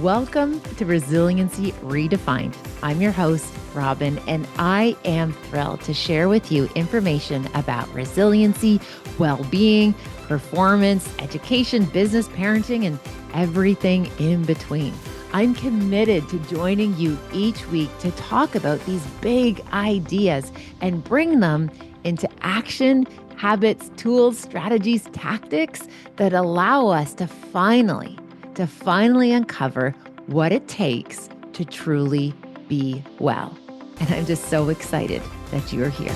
Welcome to Resiliency Redefined. I'm your host, Robyne, and I am thrilled to share with you information about resiliency, well-being, performance, education, business, parenting, and everything in between. I'm committed to joining you each week to talk about these big ideas and bring them into action, habits, tools, strategies, tactics that allow us to finally uncover what it takes to truly be well. And I'm just so excited that you're here.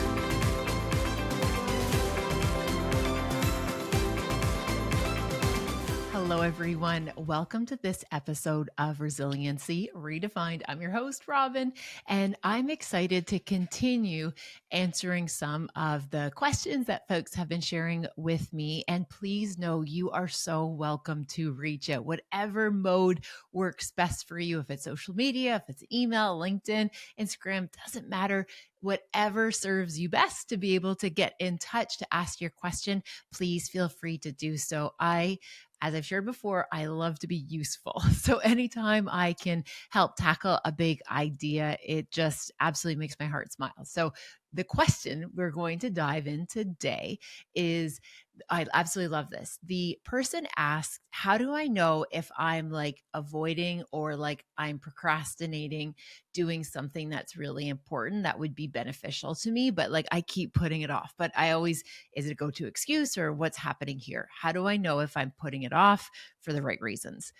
Hello, everyone. Welcome to this episode of Resiliency Redefined. I'm your host, Robyne, and I'm excited to continue answering some of the questions that folks have been sharing with me. And please know you are so welcome to reach out, whatever mode works best for you. If it's social media, if it's email, LinkedIn, Instagram, doesn't matter. Whatever serves you best to be able to get in touch to ask your question, please feel free to do so. As I've shared before, I love to be useful. So anytime I can help tackle a big idea, it just absolutely makes my heart smile. So the question we're going to dive in today is, I absolutely love this. The person asks, how do I know if I'm like avoiding or like I'm procrastinating doing something that's really important that would be beneficial to me, but like I keep putting it off? But is it a go-to excuse or what's happening here? How do I know if I'm putting it off for the right reasons?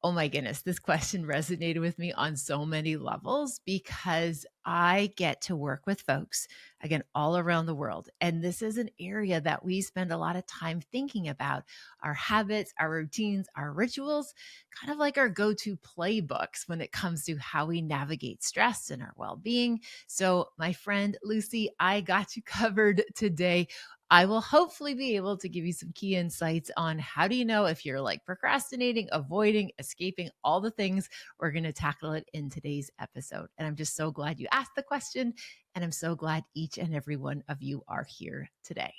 Oh my goodness, this question resonated with me on so many levels because I get to work with folks, again, all around the world. And this is an area that we spend a lot of time thinking about our habits, our routines, our rituals, kind of like our go-to playbooks when it comes to how we navigate stress and our well-being. So my friend Lucy, I got you covered today. I will hopefully be able to give you some key insights on how do you know if you're like procrastinating, avoiding, escaping, all the things. We're going to tackle it in today's episode. And I'm just so glad you asked the question. And I'm so glad each and every one of you are here today.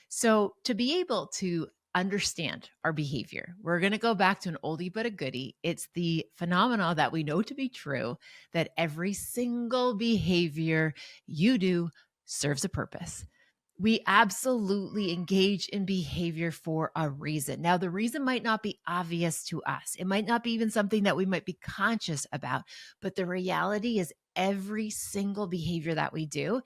So to be able to understand our behavior, we're going to go back to an oldie but a goodie. It's the phenomena that we know to be true, that every single behavior you do serves a purpose. We absolutely engage in behavior for a reason. Now, the reason might not be obvious to us. It might not be even something that we might be conscious about, but the reality is every single behavior that we do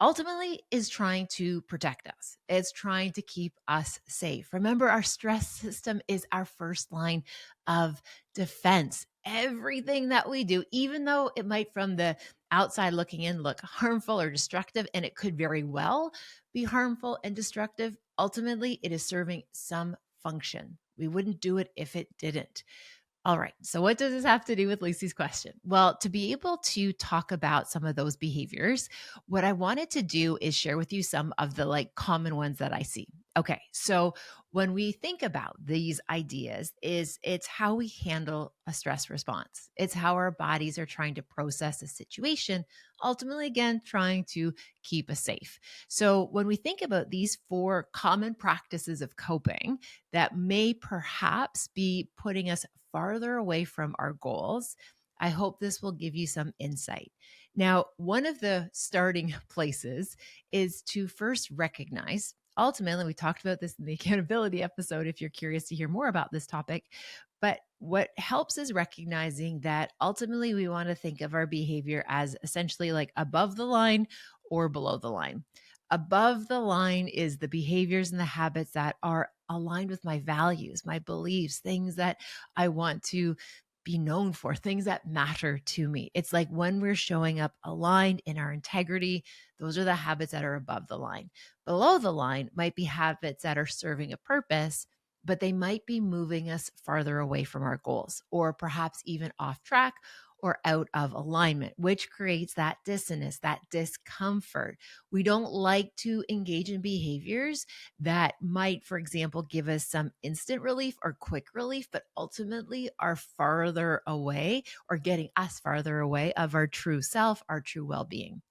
ultimately is trying to protect us. It's trying to keep us safe. Remember, our stress system is our first line of defense. Everything that we do, even though it might from the outside looking in look harmful or destructive, and it could very well be harmful and destructive, ultimately it is serving some function. We wouldn't do it if it didn't. All right. So what does this have to do with Lucy's question? Well, to be able to talk about some of those behaviors, what I wanted to do is share with you some of the like common ones that I see. Okay. So when we think about these ideas it's how we handle a stress response. It's how our bodies are trying to process a situation, ultimately again trying to keep us safe. So when we think about these four common practices of coping that may perhaps be putting us farther away from our goals, I hope this will give you some insight. Now, one of the starting places is to first recognize, ultimately, we talked about this in the accountability episode if you're curious to hear more about this topic, but what helps is recognizing that ultimately we want to think of our behavior as essentially like above the line or below the line. Above the line is the behaviors and the habits that are aligned with my values, my beliefs, things that I want to be known for, things that matter to me. It's like when we're showing up aligned in our integrity, those are the habits that are above the line. Below the line might be habits that are serving a purpose, but they might be moving us farther away from our goals or perhaps even off track or out of alignment, which creates that dissonance, that discomfort. We don't like to engage in behaviors that might, for example, give us some instant relief or quick relief, but ultimately are farther away or getting us farther away of our true self, our true well-being.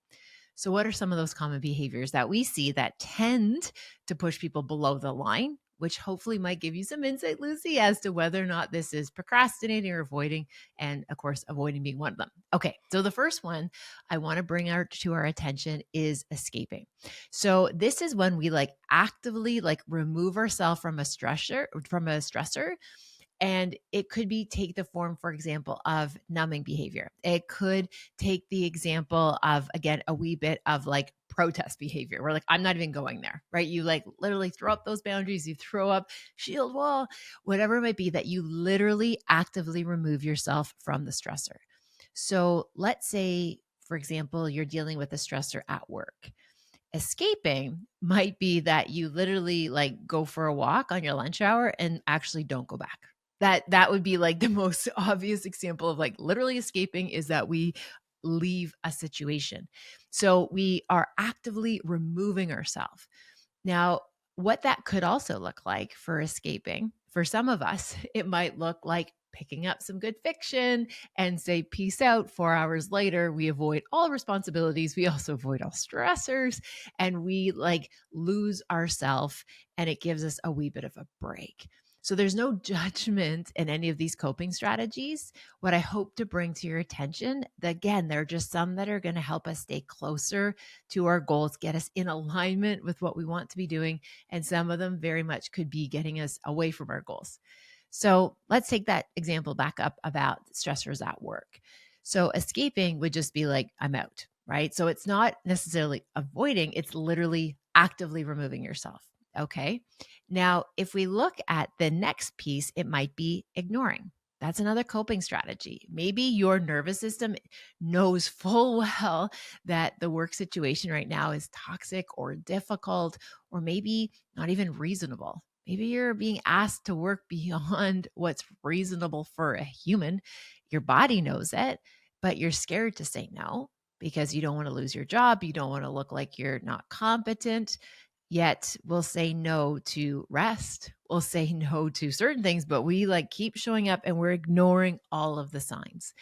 So what are some of those common behaviors that we see that tend to push people below the line which hopefully might give you some insight, Lucy, as to whether or not this is procrastinating or avoiding. And of course, avoiding being one of them. Okay, so the first one I want to bring to our attention is escaping. So this is when we actively remove ourselves from a stressor. And it could be take the form, for example, of numbing behavior. It could take the example of, again, a wee bit of protest behavior where I'm not even going there, right? You literally throw up those boundaries, you throw up shield wall, whatever it might be, that you literally actively remove yourself from the stressor. So let's say, for example, you're dealing with a stressor at work. Escaping might be that you literally go for a walk on your lunch hour and actually don't go back. That would be the most obvious example of literally escaping, is that we leave a situation. So we are actively removing ourselves. Now, what that could also look like for escaping, for some of us, it might look like picking up some good fiction and say, peace out. 4 hours later, we avoid all responsibilities. We also avoid all stressors, and we lose ourselves, and it gives us a wee bit of a break. So there's no judgment in any of these coping strategies. What I hope to bring to your attention, again, there are just some that are going to help us stay closer to our goals, get us in alignment with what we want to be doing. And some of them very much could be getting us away from our goals. So let's take that example back up about stressors at work. So escaping would just be I'm out, right? So it's not necessarily avoiding, it's literally actively removing yourself. Okay. Now, if we look at the next piece, it might be ignoring. That's another coping strategy. Maybe your nervous system knows full well that the work situation right now is toxic or difficult, or maybe not even reasonable. Maybe you're being asked to work beyond what's reasonable for a human. Your body knows it, but you're scared to say no because you don't want to lose your job. You don't want to look like you're not competent. Yet we'll say no to rest. We'll say no to certain things, but we keep showing up and we're ignoring all of the signs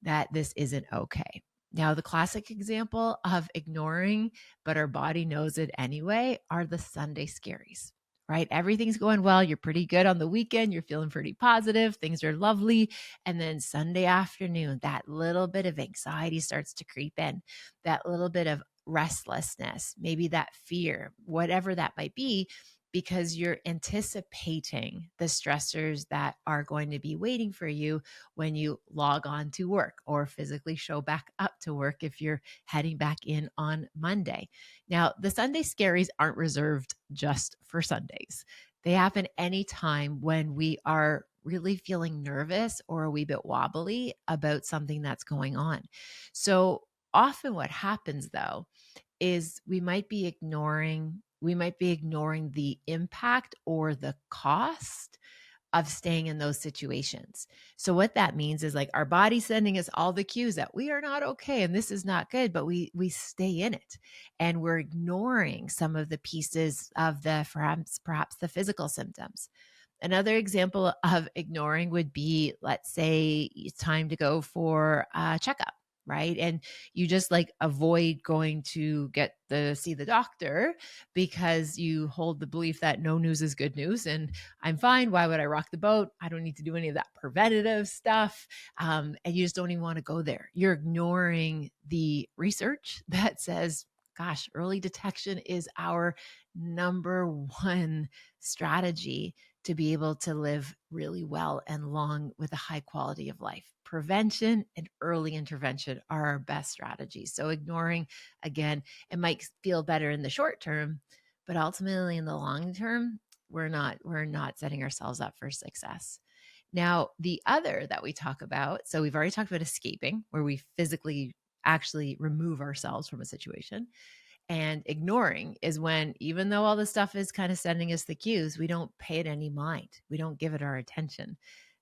that this isn't okay. Now, the classic example of ignoring, but our body knows it anyway, are the Sunday scaries, right? Everything's going well. You're pretty good on the weekend. You're feeling pretty positive. Things are lovely. And then Sunday afternoon, that little bit of anxiety starts to creep in, that little bit of restlessness, maybe that fear, whatever that might be, because you're anticipating the stressors that are going to be waiting for you when you log on to work or physically show back up to work if you're heading back in on Monday. Now, the Sunday scaries aren't reserved just for Sundays. They happen anytime when we are really feeling nervous or a wee bit wobbly about something that's going on. So often what happens though is we might be ignoring the impact or the cost of staying in those situations. So what that means is our body sending us all the cues that we are not okay and this is not good, but we stay in it and we're ignoring some of the pieces of the perhaps the physical symptoms. Another example of ignoring would be, let's say it's time to go for a checkup, right? And you just avoid going to see the doctor because you hold the belief that no news is good news and I'm fine. Why would I rock the boat? I don't need to do any of that preventative stuff. And you just don't even want to go there. You're ignoring the research that says, gosh, early detection is our number one strategy to be able to live really well and long with a high quality of life. Prevention and early intervention are our best strategies. So ignoring, again, it might feel better in the short term, but ultimately in the long term, we're not setting ourselves up for success. Now, the other that we talk about, so we've already talked about escaping, where we physically actually remove ourselves from a situation. And ignoring is when, even though all this stuff is kind of sending us the cues, we don't pay it any mind. We don't give it our attention.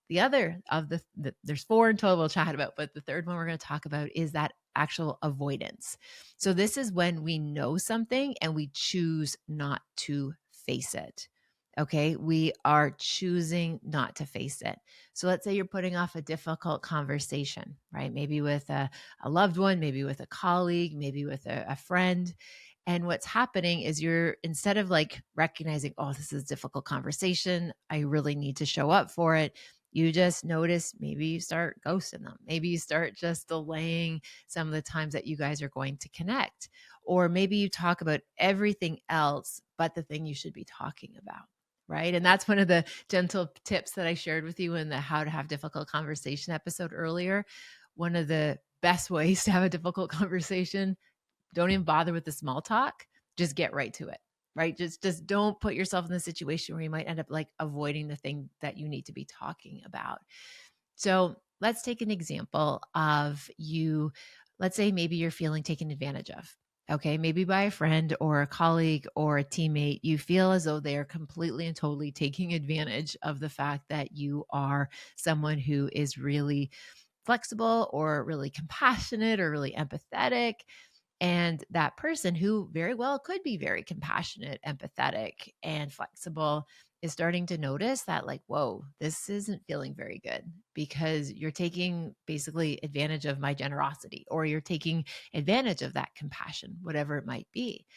The other of there's four in total we'll chat about, but the third one we're going to talk about is that actual avoidance. So this is when we know something and we choose not to face it. Okay, we are choosing not to face it. So let's say you're putting off a difficult conversation, right? Maybe with a loved one, maybe with a colleague, maybe with a friend. And what's happening is you're, instead of like recognizing, oh, this is a difficult conversation, I really need to show up for it, you just notice maybe you start ghosting them. Maybe you start just delaying some of the times that you guys are going to connect. Or maybe you talk about everything else but the thing you should be talking about. Right. And that's one of the gentle tips that I shared with you in the How to Have Difficult Conversation episode earlier. One of the best ways to have a difficult conversation, don't even bother with the small talk, just get right to it. Right. Just don't put yourself in the situation where you might end up like avoiding the thing that you need to be talking about. So let's take an example of you. Let's say maybe you're feeling taken advantage of. Okay, maybe by a friend or a colleague or a teammate, you feel as though they are completely and totally taking advantage of the fact that you are someone who is really flexible or really compassionate or really empathetic. And that person, who very well could be very compassionate, empathetic, and flexible, is starting to notice that, like, whoa, this isn't feeling very good because you're taking basically advantage of my generosity, or you're taking advantage of that compassion, whatever it might be.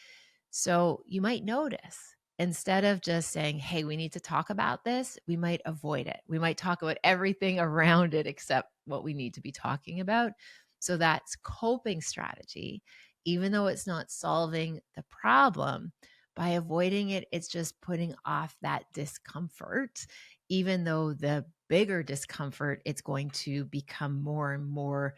So you might notice, instead of just saying, hey, we need to talk about this, we might avoid it. We might talk about everything around it except what we need to be talking about. So that's coping strategy. Even though it's not solving the problem, by avoiding it, it's just putting off that discomfort. Even though the bigger discomfort, it's going to become more and more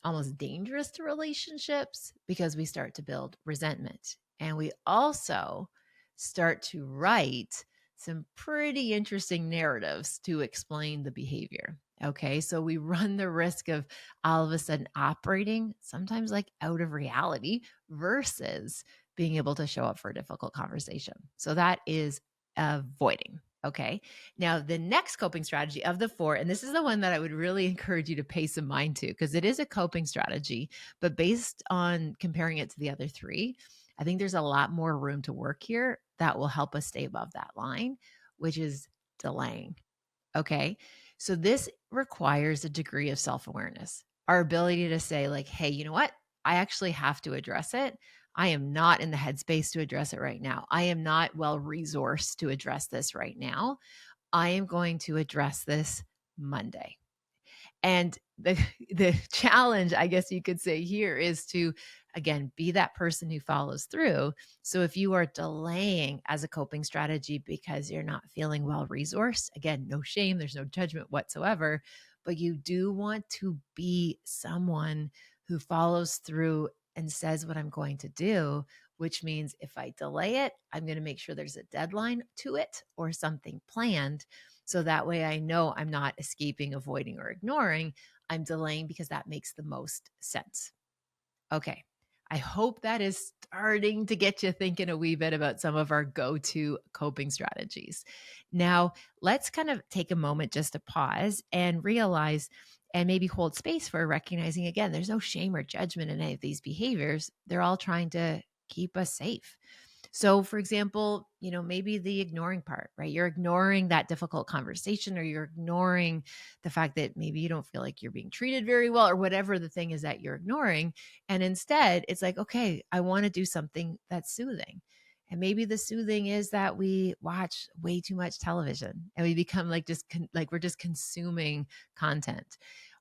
almost dangerous to relationships because we start to build resentment. And we also start to write some pretty interesting narratives to explain the behavior. Okay, so we run the risk of all of a sudden operating sometimes like out of reality versus being able to show up for a difficult conversation. So that is avoiding. Okay. Now, the next coping strategy of the four, and this is the one that I would really encourage you to pay some mind to because it is a coping strategy, but based on comparing it to the other three, I think there's a lot more room to work here that will help us stay above that line, which is delaying. Okay. So this requires a degree of self awareness, our ability to say, like, hey, you know what? I actually have to address it. I am not in the headspace to address it right now. I am not well resourced to address this right now. I am going to address this Monday. And the the challenge, I guess you could say here, is to again be that person who follows through. So if you are delaying as a coping strategy because you're not feeling well resourced, again, no shame, there's no judgment whatsoever, but you do want to be someone who follows through and says what I'm going to do, which means if I delay it, I'm going to make sure there's a deadline to it or something planned. So that way I know I'm not escaping, avoiding, or ignoring. I'm delaying because that makes the most sense. Okay. I hope that is starting to get you thinking a wee bit about some of our go-to coping strategies. Now, let's kind of take a moment just to pause and realize and maybe hold space for recognizing, again, there's no shame or judgment in any of these behaviors. They're all trying to keep us safe. So, for example, maybe the ignoring part, right? You're ignoring that difficult conversation, or you're ignoring the fact that maybe you don't feel like you're being treated very well, or whatever the thing is that you're ignoring. And instead, it's like, okay, I want to do something that's soothing. And maybe the soothing is that we watch way too much television and we become like like we're just consuming content.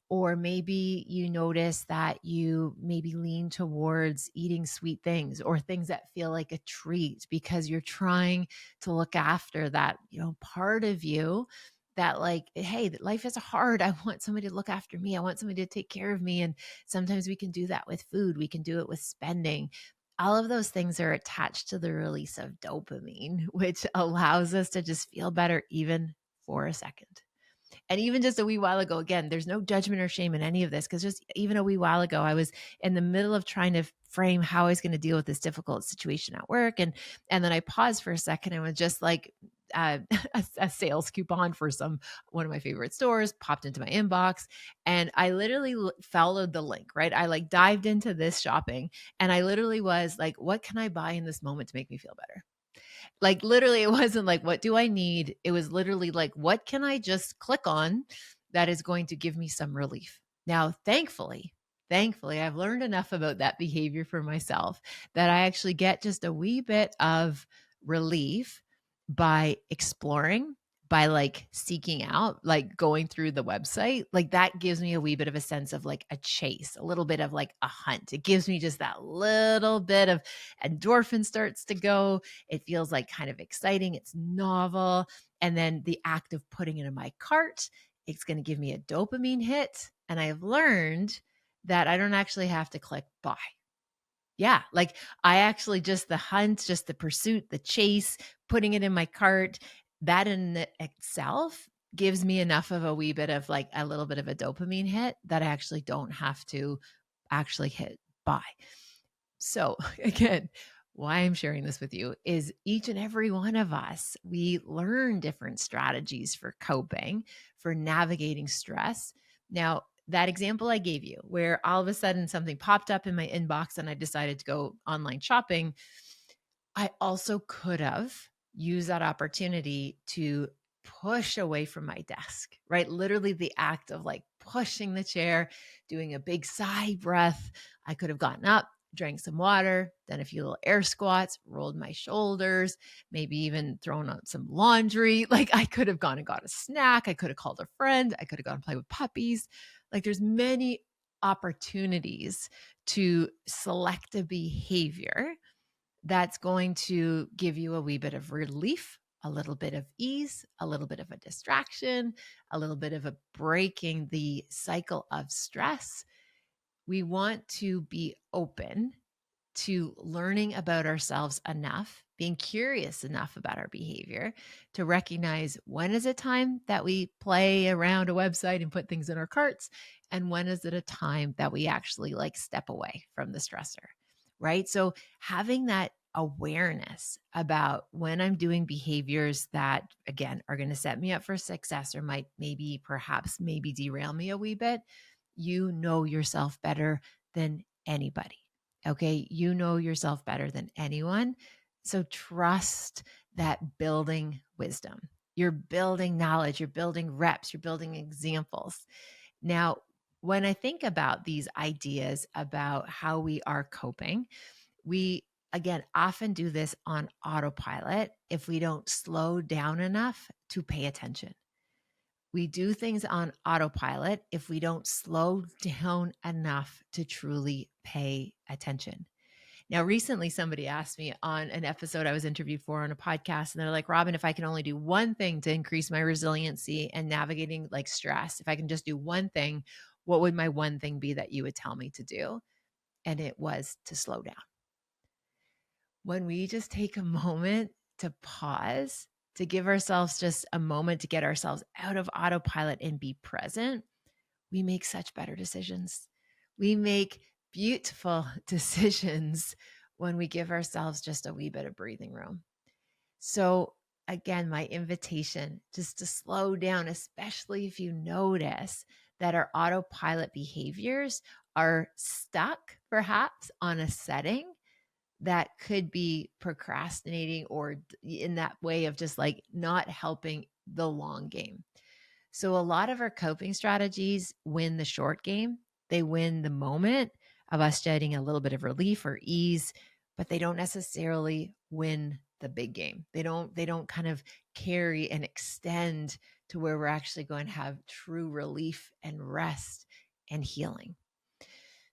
Or maybe you notice that you maybe lean towards eating sweet things or things that feel like a treat because you're trying to look after that, part of you that, like, hey, life is hard. I want somebody to look after me. I want somebody to take care of me. And sometimes we can do that with food. We can do it with spending. All of those things are attached to the release of dopamine, which allows us to just feel better even for a second. And even just a wee while ago, again, there's no judgment or shame in any of this, because just even a wee while ago, I was in the middle of trying to frame how I was going to deal with this difficult situation at work. And then I paused for a second and was just like, a sales coupon for one of my favorite stores popped into my inbox, and I literally followed the link, right? I like dived into this shopping, and I literally was like, what can I buy in this moment to make me feel better? Like, literally, it wasn't like, what do I need? It was literally like, what can I just click on that is going to give me some relief? Now, thankfully, thankfully, I've learned enough about that behavior for myself that I actually get just a wee bit of relief by exploring, by like seeking out, like going through the website. Like that gives me a wee bit of a sense of like a chase, a little bit of like a hunt. It gives me just that little bit of endorphin starts to go. It feels like kind of exciting. It's novel. And then the act of putting it in my cart, it's going to give me a dopamine hit. And I've learned that I don't actually have to click buy. Yeah, like I actually just the hunt, just the pursuit, the chase, putting it in my cart, that in itself gives me enough of a wee bit of like a little bit of a dopamine hit that I actually don't have to actually hit buy. So, again, why I'm sharing this with you is each and every one of us, we learn different strategies for coping, for navigating stress. Now, that example I gave you, where all of a sudden something popped up in my inbox and I decided to go online shopping, I also could have used that opportunity to push away from my desk, right? Literally the act of like pushing the chair, doing a big sigh breath. I could have gotten up, drank some water, done a few little air squats, rolled my shoulders, maybe even thrown out some laundry. Like I could have gone and got a snack. I could have called a friend. I could have gone and played with puppies. Like there's many opportunities to select a behavior that's going to give you a wee bit of relief, a little bit of ease, a little bit of a distraction, a little bit of a breaking the cycle of stress. We want to be open to learning about ourselves enough, being curious enough about our behavior to recognize when is it time that we play around a website and put things in our carts, and when is it a time that we actually like step away from the stressor, right? So having that awareness about when I'm doing behaviors that again are going to set me up for success or might maybe derail me a wee bit, you know yourself better than anybody. Okay. You know yourself better than anyone. So trust that building wisdom. You're building knowledge, you're building reps, you're building examples. Now, when I think about these ideas about how we are coping, we again often do this on autopilot if we don't slow down enough to pay attention. We do things on autopilot if we don't slow down enough to truly pay attention. Now, recently somebody asked me on an episode I was interviewed for on a podcast, and they're like, Robyne, if I can only do one thing to increase my resiliency and navigating like stress, if I can just do one thing, what would my one thing be that you would tell me to do? And it was to slow down. When we just take a moment to pause, to give ourselves just a moment to get ourselves out of autopilot and be present, we make such better decisions. We make beautiful decisions when we give ourselves just a wee bit of breathing room. So, again, my invitation just to slow down, especially if you notice that our autopilot behaviors are stuck perhaps on a setting that could be procrastinating or in that way of just like not helping the long game. So a lot of our coping strategies win the short game. They win the moment of us getting a little bit of relief or ease, but they don't necessarily win the big game. They don't kind of carry and extend to where we're actually going to have true relief and rest and healing.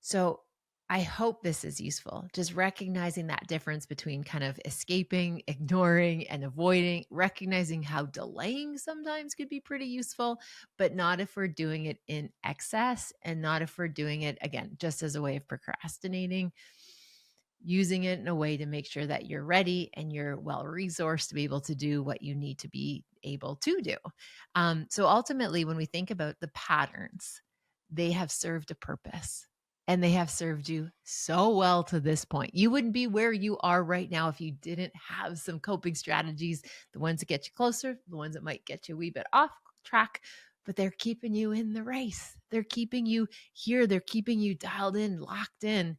So I hope this is useful. Just recognizing that difference between kind of escaping, ignoring, and avoiding, recognizing how delaying sometimes could be pretty useful, but not if we're doing it in excess and not if we're doing it, again, just as a way of procrastinating, using it in a way to make sure that you're ready and you're well resourced to be able to do what you need to be able to do. So ultimately, when we think about the patterns, they have served a purpose. And they have served you so well to this point. You wouldn't be where you are right now if you didn't have some coping strategies, the ones that get you closer, the ones that might get you a wee bit off track, but they're keeping you in the race. They're keeping you here. They're keeping you dialed in, locked in.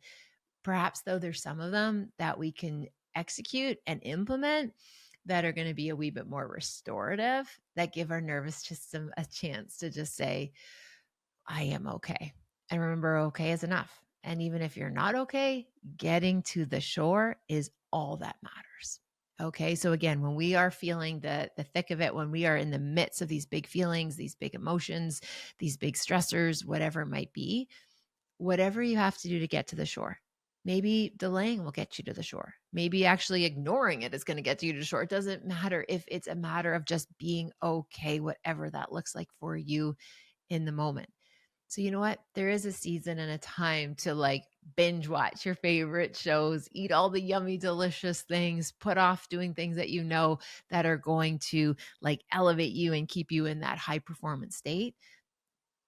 Perhaps, though, there's some of them that we can execute and implement that are going to be a wee bit more restorative, that give our nervous system a chance to just say, I am okay. And remember, okay is enough. And even if you're not okay, getting to the shore is all that matters. Okay. So again, when we are feeling the thick of it, when we are in the midst of these big feelings, these big emotions, these big stressors, whatever it might be, whatever you have to do to get to the shore. Maybe delaying will get you to the shore. Maybe actually ignoring it is going to get you to the shore. It doesn't matter if it's a matter of just being okay, whatever that looks like for you in the moment. So you know what? There is a season and a time to like binge watch your favorite shows, eat all the yummy, delicious things, put off doing things that you know that are going to like elevate you and keep you in that high performance state.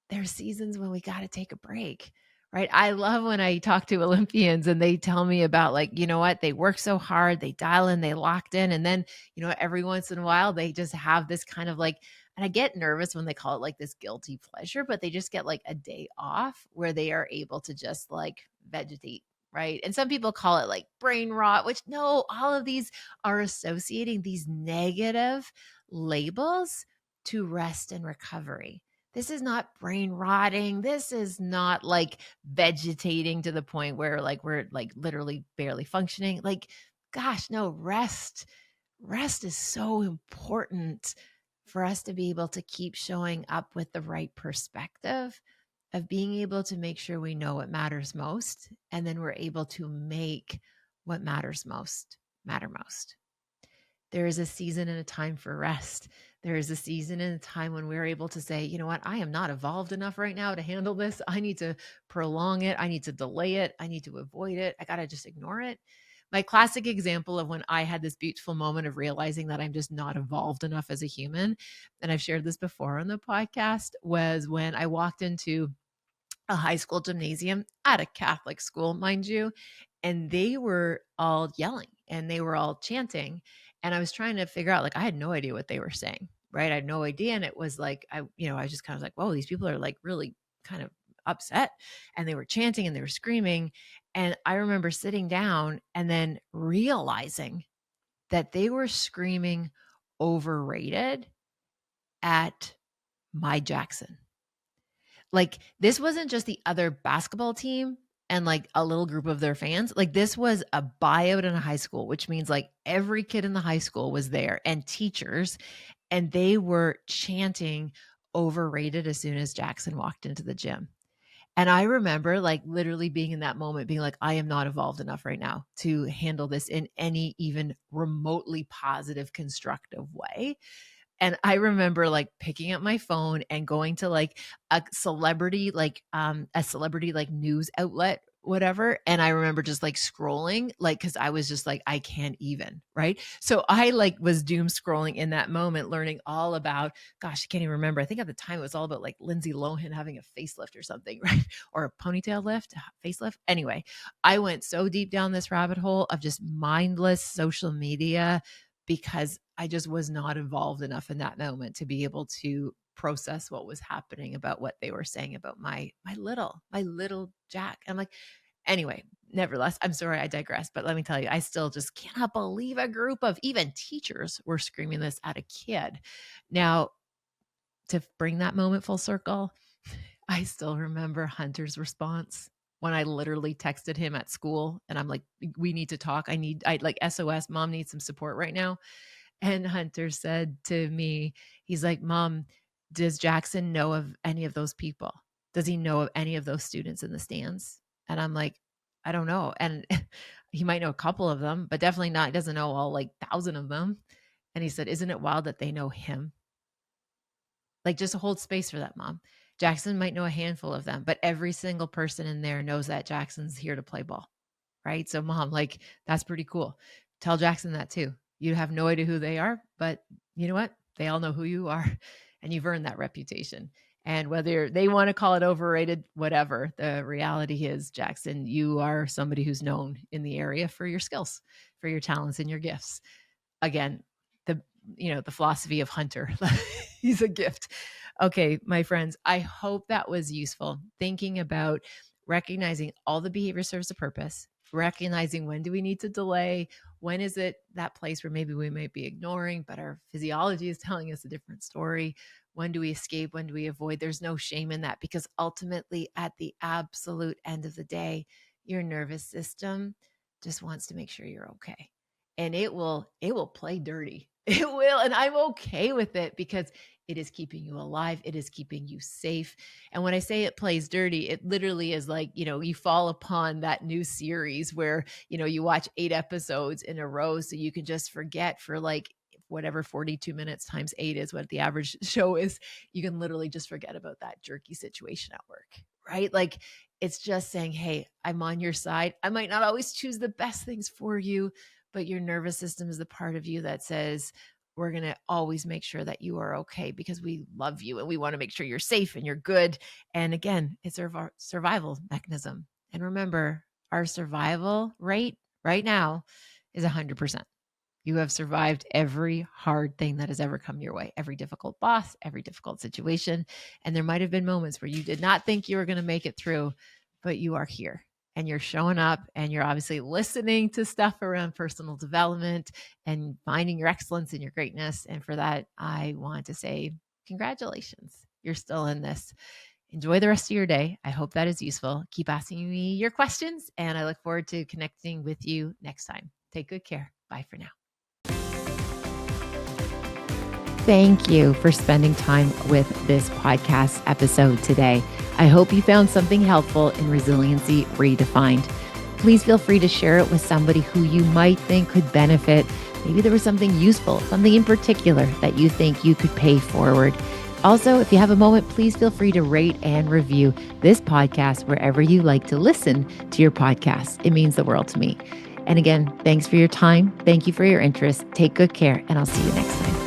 There's seasons when we got to take a break, right? I love when I talk to Olympians and they tell me about like, you know what, they work so hard, they dial in, they locked in. And then, you know, every once in a while, they just have this kind of like, and I get nervous when they call it like this guilty pleasure, but they just get like a day off where they are able to just like vegetate. Right. And some people call it like brain rot, which no, all of these are associating these negative labels to rest and recovery. This is not brain rotting. This is not like vegetating to the point where like we're like literally barely functioning. Like, gosh, no, rest. Rest is so important for us to be able to keep showing up with the right perspective of being able to make sure we know what matters most. And then we're able to make what matters most matter most. There is a season and a time for rest. There is a season and a time when we're able to say, you know what, I am not evolved enough right now to handle this. I need to prolong it. I need to delay it. I need to avoid it. I got to just ignore it. My classic example of when I had this beautiful moment of realizing that I'm just not evolved enough as a human, and I've shared this before on the podcast, was when I walked into a high school gymnasium at a Catholic school, mind you. And they were all yelling and they were all chanting. And I was trying to figure out, like, I had no idea what they were saying, right? I had no idea. And it was like, I was just kind of like, whoa, these people are like really kind of upset. And they were chanting and they were screaming. And I remember sitting down and then realizing that they were screaming overrated at my Jackson. Like, this wasn't just the other basketball team and like a little group of their fans. Like, this was a buyout in a high school, which means like every kid in the high school was there and teachers, and they were chanting overrated as soon as Jackson walked into the gym. And I remember like literally being in that moment being like, I am not evolved enough right now to handle this in any even remotely positive, constructive way. And I remember like picking up my phone and going to like a celebrity like news outlet, whatever. And I remember just like scrolling, like, cause I was just like, I can't even, right? So I like was doom scrolling in that moment, learning all about, gosh, I can't even remember. I think at the time it was all about like Lindsay Lohan having a facelift or something, right? Or a ponytail lift, facelift. Anyway, I went so deep down this rabbit hole of just mindless social media because I just was not involved enough in that moment to be able to process what was happening about what they were saying about my little Jack. I'm like, anyway, nevertheless, I'm sorry I digress, but let me tell you, I still just cannot believe a group of even teachers were screaming this at a kid. Now, to bring that moment full circle, I still remember Hunter's response when I literally texted him at school and I'm like, we need to talk. I like SOS, mom needs some support right now. And Hunter said to me, he's like, Mom, does Jackson know of any of those people? Does he know of any of those students in the stands? And I'm like, I don't know. And he might know a couple of them, but definitely not. He doesn't know all like 1,000 of them. And he said, isn't it wild that they know him? Like, just hold space for that, Mom. Jackson might know a handful of them, but every single person in there knows that Jackson's here to play ball. Right. So, Mom, like, that's pretty cool. Tell Jackson that too. You have no idea who they are, but you know what? They all know who you are and you've earned that reputation. And whether they want to call it overrated, whatever, the reality is, Jackson, you are somebody who's known in the area for your skills, for your talents and your gifts. Again, the the philosophy of Hunter. He's a gift. Okay, my friends, I hope that was useful. Thinking about recognizing all the behavior serves a purpose, recognizing when do we need to delay, when is it that place where maybe we might be ignoring, but our physiology is telling us a different story. when do we escape? When do we avoid? There's no shame in that, because ultimately at the absolute end of the day, your nervous system just wants to make sure you're okay. And it will play dirty. It will. And I'm okay with it, because it is keeping you alive. It is keeping you safe. And when I say it plays dirty, it literally is like, you fall upon that new series where, you watch 8 episodes in a row so you can just forget for like whatever 42 minutes times 8 is what the average show is. You can literally just forget about that jerky situation at work, right? Like, it's just saying, hey, I'm on your side. I might not always choose the best things for you, but your nervous system is the part of you that says, we're going to always make sure that you are okay, because we love you and we want to make sure you're safe and you're good. And again, it's our survival mechanism. And remember, our survival rate right now is 100%. You have survived every hard thing that has ever come your way, every difficult boss, every difficult situation. And there might have been moments where you did not think you were going to make it through, but you are here and you're showing up, and you're obviously listening to stuff around personal development and finding your excellence and your greatness. And for that, I want to say congratulations. You're still in this. Enjoy the rest of your day. I hope that is useful. Keep asking me your questions, and I look forward to connecting with you next time. Take good care. Bye for now. Thank you for spending time with this podcast episode today. I hope you found something helpful in Resiliency Redefined. Please feel free to share it with somebody who you might think could benefit. Maybe there was something useful, something in particular that you think you could pay forward. Also, if you have a moment, please feel free to rate and review this podcast wherever you like to listen to your podcast. It means the world to me. And again, thanks for your time. Thank you for your interest. Take good care, and I'll see you next time.